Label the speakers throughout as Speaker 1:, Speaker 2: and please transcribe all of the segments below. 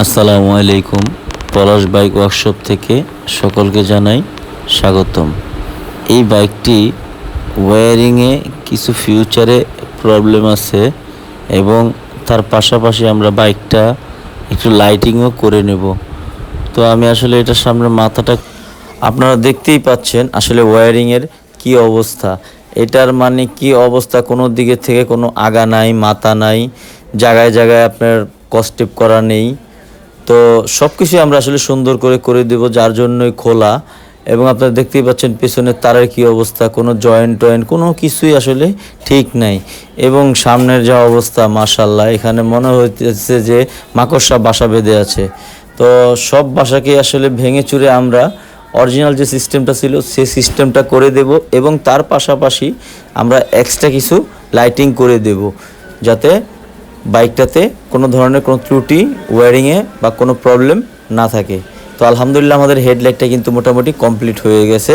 Speaker 1: আসসালামু আলাইকুম। পলাশ bike workshop থেকে সকলকে জানাই স্বাগতম। এই বাইকটি ওয়্যারিংয়ে কিছু ফিউচারে প্রবলেম আছে এবং তার পাশাপাশি আমরা বাইকটা একটু লাইটিংও করে নেব। তো আমি আসলে এটার সামনে মাথাটা আপনারা দেখতেই পাচ্ছেন আসলে ওয়্যারিংয়ের কি অবস্থা। এটার মানে কি অবস্থা, কোনো দিকে থেকে কোনো আগা নাই, মাথা নাই, জায়গায় জায়গায় আপনার কস্টেপ করা নেই। তো সব কিছুই আমরা আসলে সুন্দর করে দেব, যার জন্যই খোলা। এবং আপনারা দেখতেই পাচ্ছেন পেছনের তারের কি অবস্থা, কোনো জয়েন্ট কোনো কিছুই আসলে ঠিক নাই। এবং সামনের যা অবস্থা মাশাআল্লাহ, এখানে মনে হইতেছে যে মাকড়সা বাসা বেঁধে আছে। তো সব বাসাকে আসলে ভেঙে চুরে আমরা অরিজিনাল যে সিস্টেমটা ছিল সেই সিস্টেমটা করে দেব এবং তার পাশাপাশি আমরা এক্সট্রা কিছু লাইটিং করে দেব, যাতে বাইকটাতে কোনো ধরনের কোনো ত্রুটি ওয়্যারিংয়ে বা কোনো প্রবলেম না থাকে। তো আলহামদুলিল্লাহ আমাদের হেডলাইটটা কিন্তু মোটামুটি কমপ্লিট হয়ে গেছে।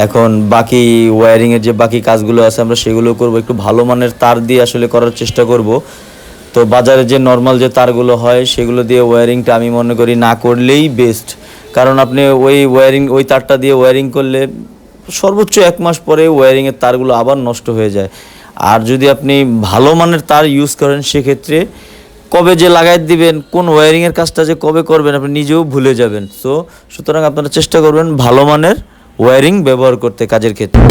Speaker 1: এখন বাকি ওয়্যারিংয়ের যে বাকি কাজগুলো আছে আমরা সেগুলো করব, একটু ভালো মানের তার দিয়ে আসলে করার চেষ্টা করব। তো বাজারে যে নর্মাল যে তারগুলো হয় সেগুলো দিয়ে ওয়্যারিংটা আমি মনে করি না করলেই বেস্ট। কারণ আপনি ওই তারটা দিয়ে ওয়্যারিং করলে সর্বোচ্চ 1 মাস পরে ওয়্যারিংয়ের তারগুলো আবার নষ্ট হয়ে যায়। আর যদি আপনি ভালো মানের তার ইউজ করেন সেক্ষেত্রে কবে যে লাগাই দিবেন, কোন ওয়্যারিংয়ের কাজটা যে কবে করবেন আপনি নিজেও ভুলে যাবেন। সুতরাং আপনারা চেষ্টা করবেন ভালো মানের ওয়্যারিং ব্যবহার করতে কাজের ক্ষেত্রে।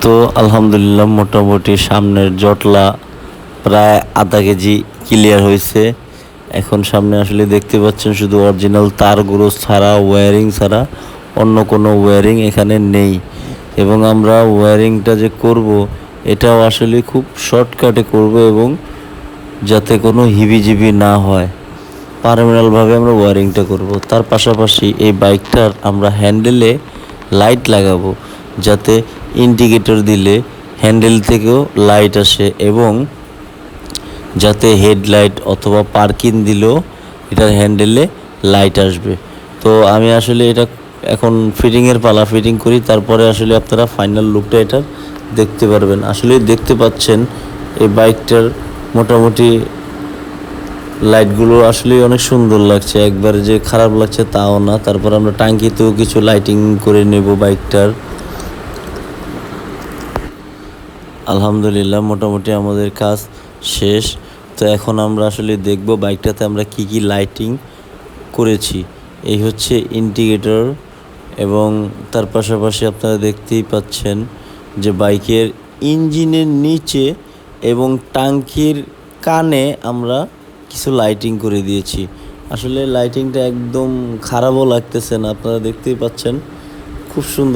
Speaker 1: তো আলহামদুলিল্লাহ মোটামুটি সামনের জটলা প্রায় আধা কেজি ক্লিয়ার হয়েছে। এখন সামনে আসলে দেখতে পাচ্ছেন শুধু অরিজিনাল তারগুলো ছাড়া, ওয়্যারিং ছাড়া অন্য কোনো ওয়্যারিং এখানে নেই। এবং আমরা ওয়্যারিংটা যে করব এটাও আসলে খুব শর্টকাটে করব এবং যাতে কোনো হিবিজিবি না হয় পারমানেন্টভাবে আমরা ওয়্যারিংটা করব। তার পাশাপাশি এই বাইকটার আমরা হ্যান্ডেলে লাইট লাগাবো, যাতে ইন্ডিকেটর দিলে হ্যান্ডেল থেকেও লাইট আসে এবং যাতে হেডলাইট অথবা পার্কিং দিলেও এটার হ্যান্ডেলে লাইট আসবে। তো আমি আসলে এটা এখন ফিটিংয়ের পালা, ফিটিং করি, তারপরে আসলে আপনারা ফাইনাল লুকটা এটার দেখতে পারবেন। আসলে দেখতে পাচ্ছেন এই বাইকটার মোটামুটি লাইটগুলো আসলে অনেক সুন্দর লাগছে, একবারে যে খারাপ লাগছে তাও না। তারপর আমরা টাঙ্কিতেও কিছু লাইটিং করে নেব বাইকটার। আলহামদুলিল্লাহ মোটামুটি আমাদের কাজ শেষ। তো এখন আমরা আসলে দেখব বাইকটাতে আমরা কি কি লাইটিং করেছি। এই হচ্ছে ইন্ডিকেটর এবং তার পাশাপাশি আপনারা দেখতেই পাচ্ছেন যে বাইকের ইঞ্জিনের নিচে এবং টাঙ্কির কানে আমরা কিছু লাইটিং করে দিয়েছি। আসলে লাইটিংটা একদম খারাপও লাগতেছে না, আপনারা দেখতেই পাচ্ছেন, খুব সুন্দর।